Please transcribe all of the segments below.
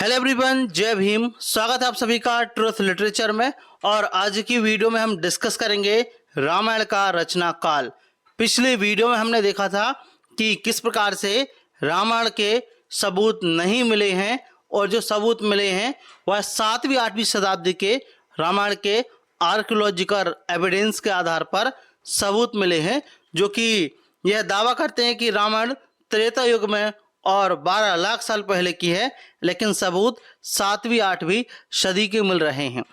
Hello everyone, जय भीम। स्वागत है आप सभी का ट्रुथ लिटरेचर में। और आज की वीडियो में हम डिस्कस करेंगे रामायण का रचना काल। पिछले वीडियो में हमने देखा था कि किस प्रकार से रामायण के सबूत नहीं मिले हैं और जो सबूत मिले हैं वह 7वीं 8वीं शताब्दी के रामायण के आर्कियोलॉजिकल एविडेंस के आधार पर सबूत मिले हैं, जो कि यह दावा करते हैं कि रामायण त्रेता युग में और 12 लाख साल पहले की है, लेकिन सबूत 7वीं 8वीं सदी के मिल रहे हैं।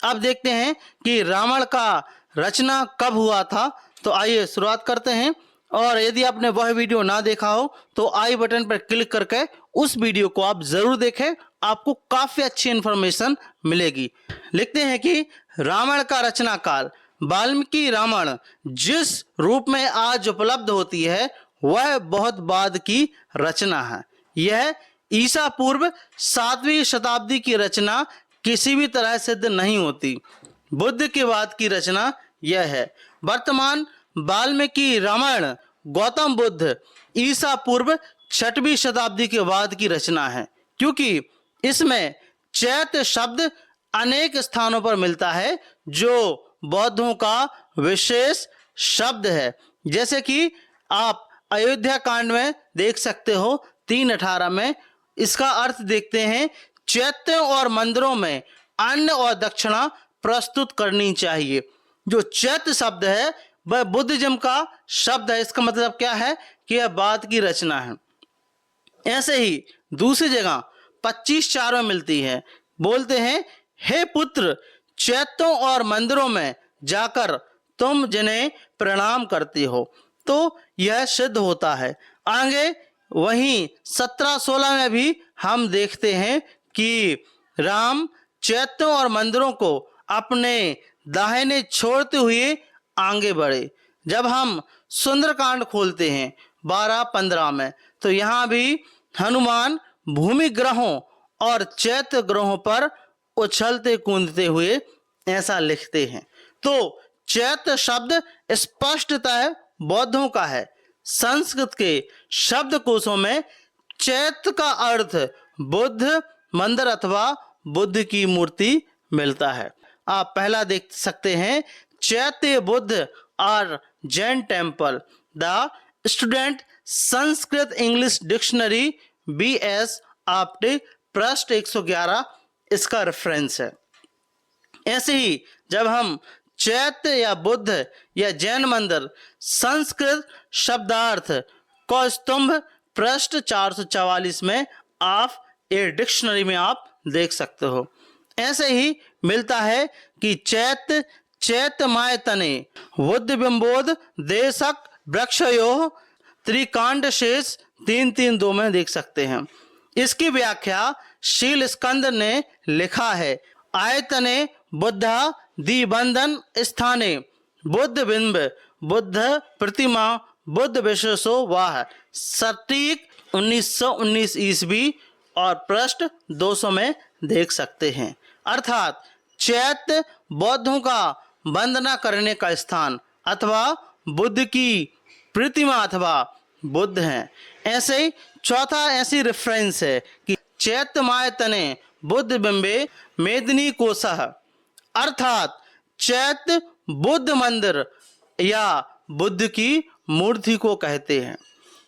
अब देखते हैं कि रामायण का रचना कब हुआ था। तो आइए शुरुआत करते हैं। और यदि आपने वह वीडियो ना देखा हो तो आई बटन पर क्लिक करके उस वीडियो को आप जरूर देखें, आपको काफी अच्छी इंफॉर्मेशन मिलेगी। लिखते हैं कि रामायण का रचना काल। वाल्मीकि रामायण जिस रूप में आज उपलब्ध होती है वह बहुत बाद की रचना है। यह ईसा पूर्व 7वीं शताब्दी की रचना किसी भी तरह सिद्ध नहीं होती। बुद्ध के बाद की रचना यह है। वर्तमान वाल्मीकि रामायण गौतम बुद्ध ईसा पूर्व 6वीं शताब्दी के बाद की रचना है, क्योंकि इसमें चैत्य शब्द अनेक स्थानों पर मिलता है जो बौद्धों का विशेष शब्द है। जैसे कि आप अयोध्या कांड में देख सकते हो 3:18 में। इसका अर्थ देखते हैं, चैत्यों और मंदिरों में अन्न और दक्षिणा प्रस्तुत करनी चाहिए। जो चैत्य शब्द है वह बुद्धिज्म का शब्द है। इसका मतलब क्या है कि यह बाद की रचना है। ऐसे ही दूसरी जगह 25:4 में मिलती है। बोलते हैं, हे पुत्र, चैत्यों और मंदिरों में जाकर तुम जिन्हें प्रणाम करते हो। तो यह सिद्ध होता है। आगे वहीं 17:16 में भी हम देखते हैं कि राम चैत्यों और मंदिरों को अपने दाहिने छोड़ते हुए आगे बढ़े। जब हम सुंदरकांड खोलते हैं 12-15 में, तो यहाँ भी हनुमान भूमि ग्रहों और चैत्य ग्रहों पर उछलते कूदते हुए ऐसा लिखते हैं। तो चैत्य शब्द स्पष्टतः बौद्धों का है। संस्कृत के शब्दकोशों में चैत्य का अर्थ बुद्ध मंदिर अथवा बुद्ध की मूर्ति मिलता है। आप पहला देख सकते हैं, चैत्य बुद्ध और Jain temple. The student Sanskrit English dictionary BS Apte पृष्ठ 111 इसका रेफरेंस है। ऐसे ही जब हम चैत्य या बुद्ध या जैन मंदिर संस्कृत शब्दार्थ कौस्तुभ पृष्ठ 444 में आप ए डिक्शनरी में आप देख सकते हो। ऐसे ही मिलता है कि चैत्य चैत्यमाय तने बुद्ध बिंबोध देशक वृक्षयो त्रिकांड शेष 332 में देख सकते हैं। इसकी व्याख्या शील स्कंद ने लिखा है। आयतने बुद्धा दिबंधन स्थाने बुद्ध बिंब बुद्ध प्रतिमा बुद्ध विशेषो वाह। सटीक 1919 ईस्वी और पृष्ठ 200 में देख सकते हैं। अर्थात चैत्य बौद्धों का वंदना करने का स्थान अथवा बुद्ध की प्रतिमा अथवा बुद्ध हैं। ऐसे ही चौथा ऐसी रेफरेंस है कि चैत्यमाय तने बुद्ध बिंबे मेदिनी कोसह, अर्थात चैत्य बुद्ध मंदिर या बुद्ध की मूर्ति को कहते हैं।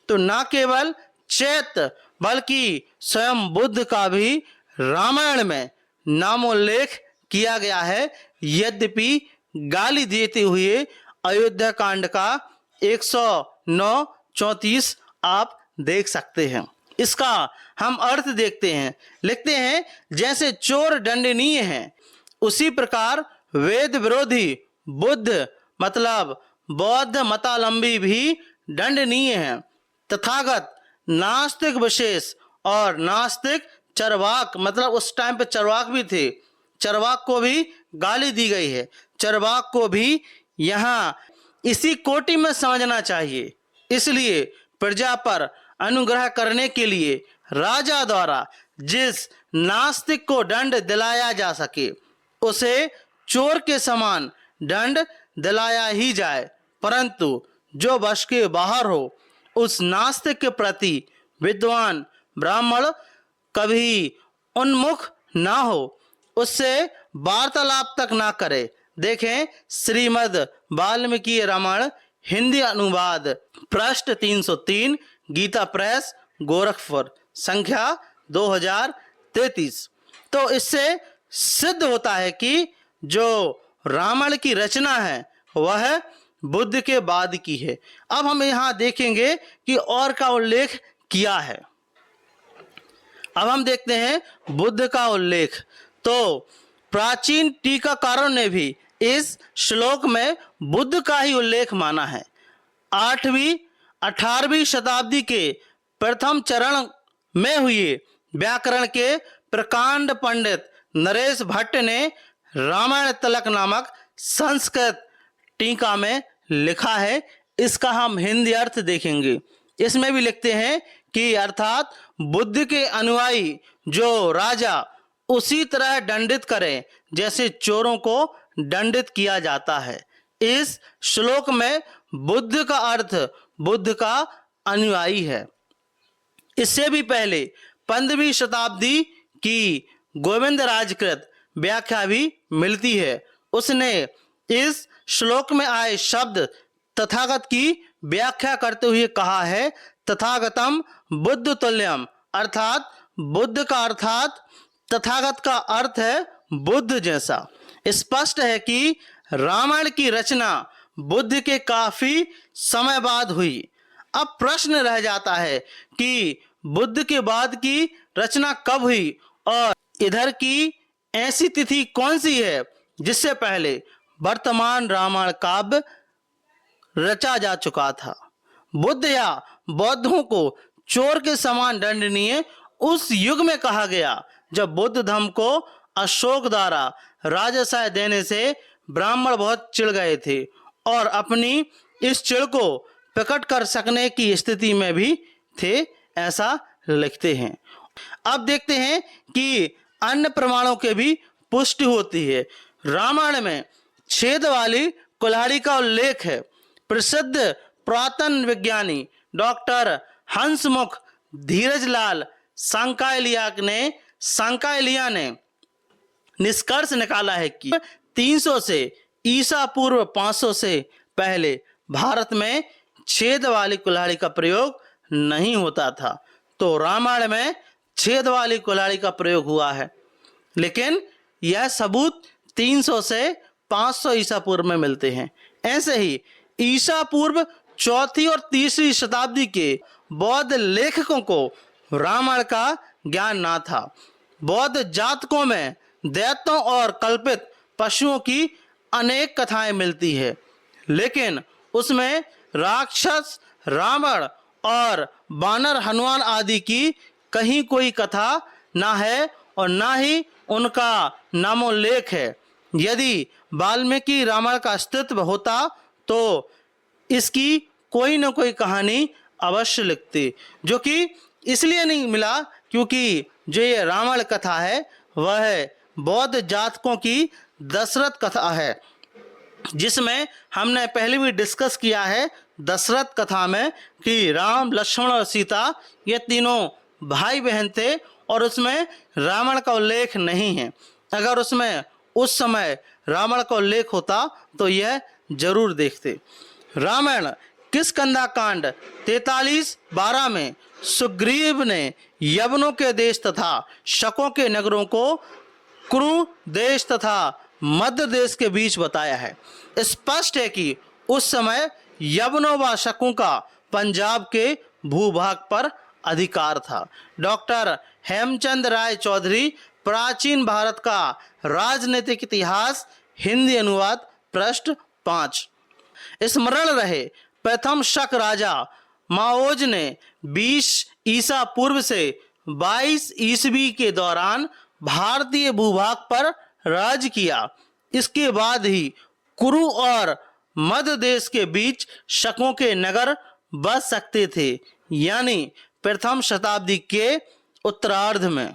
तो न केवल चैत्य बल्कि स्वयं बुद्ध का भी रामायण में नामोल्लेख किया गया है। यद्यपि गाली देते हुए अयोध्या कांड का 109-34 आप देख सकते हैं। इसका हम अर्थ देखते हैं। लिखते हैं, जैसे चोर दंडनीय है उसी प्रकार वेद विरोधी बुद्ध मतलब बौद्ध मतालंबी भी दंडनीय है। तथागत नास्तिक विशेष और नास्तिक चरवाक मतलब उस टाइम पे चरवाक भी थे, चरवाक को भी गाली दी गई है। चरवाक को भी यहाँ इसी कोटि में समझना चाहिए। इसलिए प्रजा पर अनुग्रह करने के लिए राजा द्वारा जिस नास्तिक को दंड दिलाया जा सके उसे चोर के समान दंड दिलाया ही जाए, परंतु जो वश के बाहर हो उस नास्तिक के प्रति विद्वान ब्राह्मण कभी उन्मुख ना हो, उससे वार्तालाप तक ना करे। देखें श्रीमद् वाल्मीकि रामायण हिंदी अनुवाद, पृष्ठ 303, गीता प्रेस गोरखपुर, संख्या 2033। तो इससे सिद्ध होता है कि जो रामायण की रचना है वह बुद्ध के बाद की है। अब हम यहाँ देखेंगे कि और का उल्लेख किया है। अब हम देखते हैं बुद्ध का उल्लेख। तो प्राचीन टीकाकारों ने भी इस श्लोक में बुद्ध का ही उल्लेख माना है। 8वीं 18वीं शताब्दी के प्रथम चरण में हुए व्याकरण के प्रकांड पंडित नरेश भट्ट ने रामायण तलक नामक संस्कृत टीका में लिखा है। इसका हम हिंदी अर्थ देखेंगे। इसमें भी लिखते हैं कि अर्थात बुद्ध के अनुयायी जो राजा उसी तरह दंडित करें जैसे चोरों को दंडित किया जाता है। इस श्लोक में बुद्ध का अर्थ बुद्ध का अनुयायी है। इससे भी पहले 15वीं शताब्दी की गोविंद राजकृत व्याख्या भी मिलती है। उसने इस श्लोक में आए शब्द तथागत की व्याख्या करते हुए कहा है, तथागतम बुद्ध तुल्यम, अर्थात बुद्ध का अर्थात तथागत का अर्थ है बुद्ध जैसा। स्पष्ट है कि रामायण की रचना बुद्ध के काफी समय बाद हुई। अब प्रश्न रह जाता है कि बुद्ध के बाद की रचना कब हुई और इधर की ऐसी तिथि कौन सी है जिससे पहले वर्तमान रामायण काव्य रचा जा चुका था। बुद्ध या बौद्धों को चोर के समान दंडनीय उस युग में कहा गया जब बुद्ध धर्म को अशोक द्वारा राजसाय देने से ब्राह्मण बहुत चिढ़ गए थे और अपनी इस चिढ़ को प्रकट कर सकने की स्थिति में भी थे, ऐसा लिखते हैं। अब देखते हैं कि अन्य प्रमाणों के भी पुष्टि होती है। रामायण में छेद वाली कुल्हाड़ी का उल्लेख है। प्रसिद्ध पुरातन विज्ञानी डॉक्टर हंसमुख धीरजलाल सांकालिया ने निष्कर्ष निकाला है कि 300 से ईसा पूर्व 500 से पहले भारत में छेद वाली कुल्हाड़ी का प्रयोग नहीं होता था। तो रामायण में छेद वाली कुल्हाड़ी का प्रयोग हुआ है, लेकिन यह सबूत 300 से 500 ईसा पूर्व में मिलते हैं। ऐसे ही ईसा पूर्व 4वीं और 3वीं शताब्दी के बौद्ध लेखकों को रामायण का ज्ञान ना था। बौद्ध जातकों में दैत्यों और कल्पित पशुओं की अनेक कथाएं मिलती है, लेकिन उसमें राक्षस रावण और बानर हनुमान आदि की कहीं कोई कथा ना है और ना ही उनका नामोल्लेख है। यदि वाल्मीकि रामायण का अस्तित्व होता तो इसकी कोई न कोई कहानी अवश्य लिखती, जो कि इसलिए नहीं मिला क्योंकि जो ये रामायण कथा है वह बौद्ध जातकों की दशरथ कथा है, जिसमें हमने पहले भी डिस्कस किया है दशरथ कथा में कि राम लक्ष्मण और सीता ये तीनों भाई बहन थे और उसमें रावण का उल्लेख नहीं है। अगर उसमें उस समय रावण का उल्लेख होता तो यह जरूर देखते। रामायण किष्किंधा कांड 43:12 में सुग्रीव ने यवनों के देश तथा शकों के नगरों को कुरु देश तथा मध्य देश के बीच बताया है। स्पष्ट है कि उस समय यवनों व शकों का पंजाब के भूभाग पर अधिकार था। डॉक्टर हेमचंद राय चौधरी, प्राचीन भारत का राजनीतिक इतिहास, हिंदी अनुवाद, पृष्ठ 5। स्मरण रहे, प्रथम शक राजा माओज ने 20 ईसा पूर्व से 22 ईस्वी के दौरान भारतीय भूभाग पर राज किया। इसके बाद ही कुरु और मध्य देश के बीच शकों के नगर बस सकते थे, यानी प्रथम शताब्दी के उत्तरार्ध में।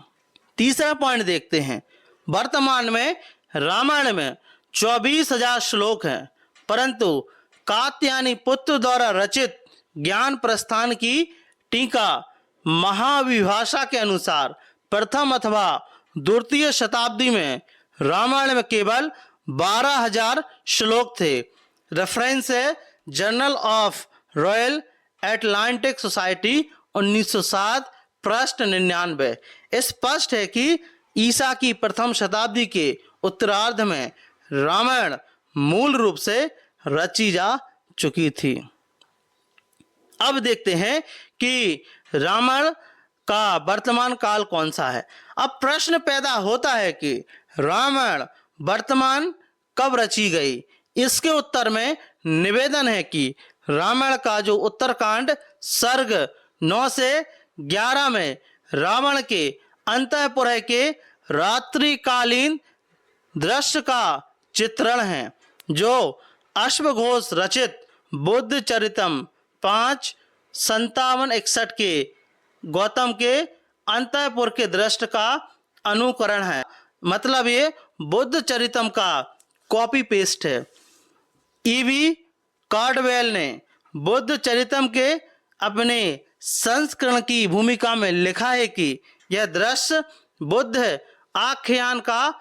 तीसरा पॉइंट देखते हैं। वर्तमान में रामायण में 24,000 श्लोक हैं, परंतु कात्यायनी पुत्र द्वारा रचित ज्ञान प्रस्थान की टीका महाविभाषा के अनुसार प्रथम अथवा द्वितीय शताब्दी में रामायण में केवल 12,000 श्लोक थे। रेफरेंस है journal of royal Atlantic society 1907 पृष्ठ 99। स्पष्ट है कि ईसा की प्रथम शताब्दी के उत्तरार्ध में रामायण मूल रूप से रची जा चुकी थी। अब देखते हैं कि रामायण का वर्तमान काल कौन सा है। अब प्रश्न पैदा होता है कि रामायण वर्तमान कब रची गई। इसके उत्तर में निवेदन है कि रामायण का जो उत्तरकांड सर्ग 9 से 11 में रावण के अंतःपुर के रात्रिकालीन दृश्य का चित्रण है, जो अश्वघोष रचित बुद्ध चरितम 5:57-61 के गौतम के अंतःपुर के दृश्य का अनुकरण है। मतलब ये बुद्ध चरितम का कॉपी पेस्ट है। ईवी कार्डवेल ने बुद्ध चरितम के अपने संस्करण की भूमिका में लिखा है कि यह दृश्य बुद्ध आख्यान का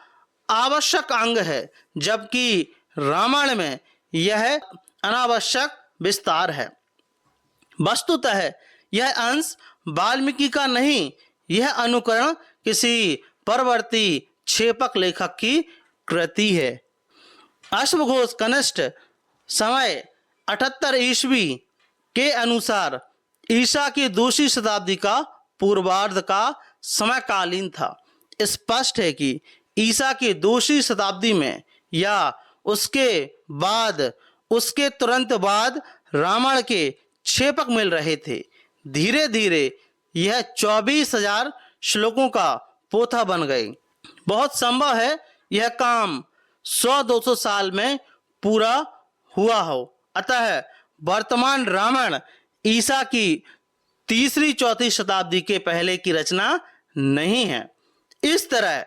आवश्यक अंग है, जबकि रामायण में यह अनावश्यक विस्तार है। वस्तुतः यह अंश वाल्मीकि का नहीं, यह अनुकरण किसी परवर्ती क्षेपक लेखक की कृति है। अश्वघोष कनिष्ठ समय 78 ईस्वी के अनुसार ईसा की दूसरी शताब्दी का पूर्वार्ध का समकालीन था। स्पष्ट है कि ईसा की दूसरी शताब्दी में या उसके बाद, उसके तुरंत बाद रामायण के क्षेपक मिल रहे थे। धीरे धीरे यह 24,000 श्लोकों का पोथा बन गए। बहुत संभव है यह काम 100-200 साल में पूरा हुआ हो। अतः वर्तमान रामायण ईसा की तीसरी-चौथी शताब्दी के पहले की रचना नहीं है। इस तरह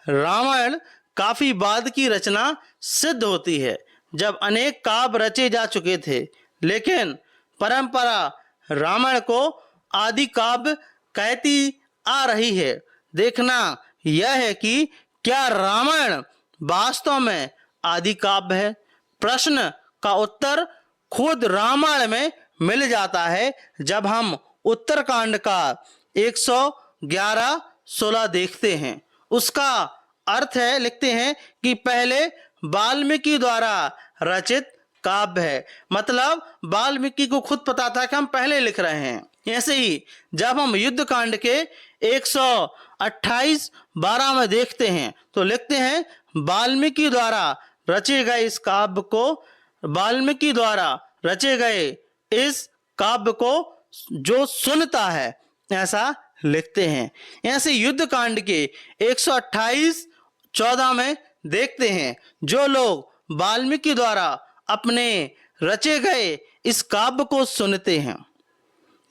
रामायण काफी बाद की रचना सिद्ध होती है, जब अनेक काव्य रचे जा चुके थे। लेकिन परंपरा रामायण को आदि काव्य कहती आ रही है। देखना यह है कि क्या रामायण वास्तव में आदि काव्य है। प्रश्न का उत्तर खुद रामायण में मिल जाता है जब हम उत्तरकांड का 111-16 देखते हैं। उसका अर्थ है, लिखते हैं कि पहले वाल्मीकि द्वारा रचित काव्य है। मतलब वाल्मीकि को खुद पता था कि हम पहले लिख रहे हैं। ऐसे ही जब हम युद्ध कांड के 128-12 में देखते हैं तो लिखते हैं वाल्मीकि द्वारा रचे गए इस काव्य को, वाल्मीकि द्वारा रचे गए इस काव्य को जो सुनता है, ऐसा लिखते हैं। ऐसे युद्ध कांड के 128-14 में देखते हैं जो लोग वाल्मीकि द्वारा अपने रचे गए इस काव्य को सुनते हैं,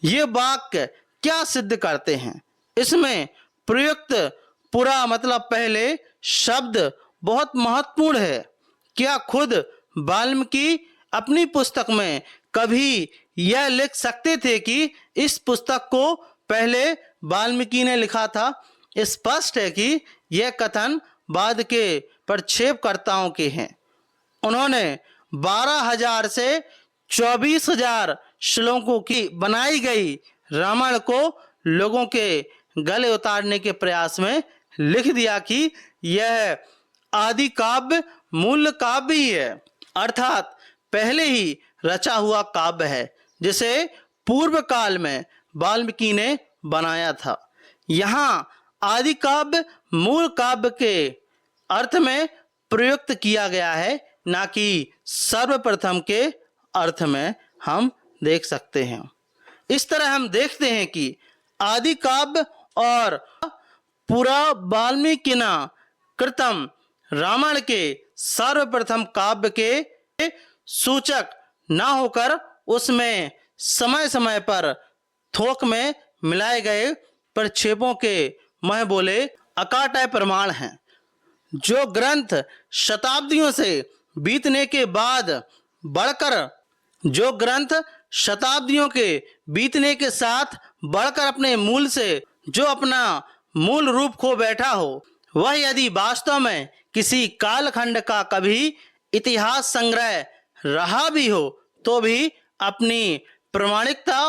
ये वाक्य क्या सिद्ध करते हैं। इसमें प्रयुक्त पुरा मतलब पहले शब्द बहुत महत्वपूर्ण है। क्या खुद वाल्मीकि अपनी पुस्तक में कभी यह लिख सकते थे कि इस पुस्तक को पहले वाल्मीकि ने लिखा था? स्पष्ट है कि यह कथन बाद के प्रक्षेपकर्ताओं के हैं। उन्होंने 12,000 से 24,000 श्लोकों की बनाई गई रामायण को लोगों के गले उतारने के प्रयास में लिख दिया कि यह आदि काव्य मूल काव्य ही है, अर्थात पहले ही रचा हुआ काव्य है, जिसे पूर्व काल में वाल्मीकि ने बनाया था। यहाँ आदि काव्य मूल काव्य के अर्थ में प्रयुक्त किया गया है, ना कि सर्वप्रथम के अर्थ में हम देख सकते हैं। इस तरह हम देखते हैं कि आदि काव्य और पुरा वाल्मीकिना कृतम रामायण के सर्वप्रथम काव्य के सूचक ना होकर उसमें समय समय पर थोक में मिलाए गए प्रक्षेपों के मह बोले अकाट्य प्रमाण हैं। जो ग्रंथ शताब्दियों से बीतने के बाद बढ़कर, जो ग्रंथ शताब्दियों के बीतने के साथ बढ़कर अपने मूल से जो अपना मूल रूप खो बैठा हो। वह यदि वास्तव में किसी कालखंड का कभी इतिहास संग्रह रहा भी हो तो भी अपनी प्रामाणिकता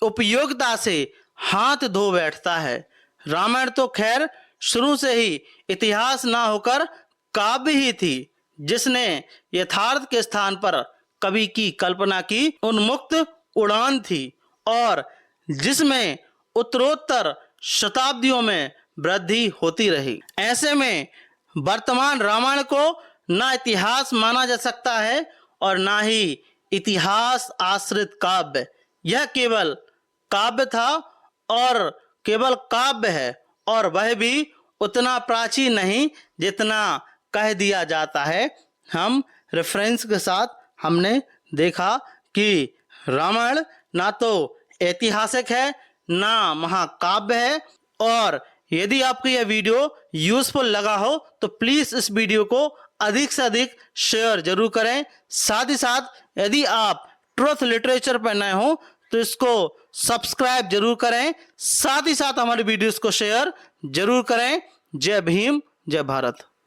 उपयोगिता से हाथ धो बैठता है। रामायण तो खैर शुरू से ही इतिहास ना होकर काव्य ही थी, जिसने यथार्थ के स्थान पर कवि की कल्पना की उन्मुक्त उड़ान थी और जिसमें उत्तरोत्तर शताब्दियों में वृद्धि होती रही। ऐसे में वर्तमान रामायण को ना इतिहास माना जा सकता है और ना ही इतिहास आश्रित काव्य। यह केवल काव्य था और केवल काव्य है, और वह भी उतना प्राचीन नहीं जितना कह दिया जाता है। हम रेफरेंस के साथ हमने देखा कि रामायण ना तो ऐतिहासिक है ना महाकाव्य है। और यदि आपको यह वीडियो यूजफुल लगा हो तो प्लीज इस वीडियो को अधिक से अधिक शेयर जरूर करें। साथ ही साथ यदि आप ट्रुथ लिटरेचर पर नए हो तो इसको सब्सक्राइब जरूर करें। साथ ही साथ हमारे वीडियोस को शेयर जरूर करें। जय भीम, जय भारत।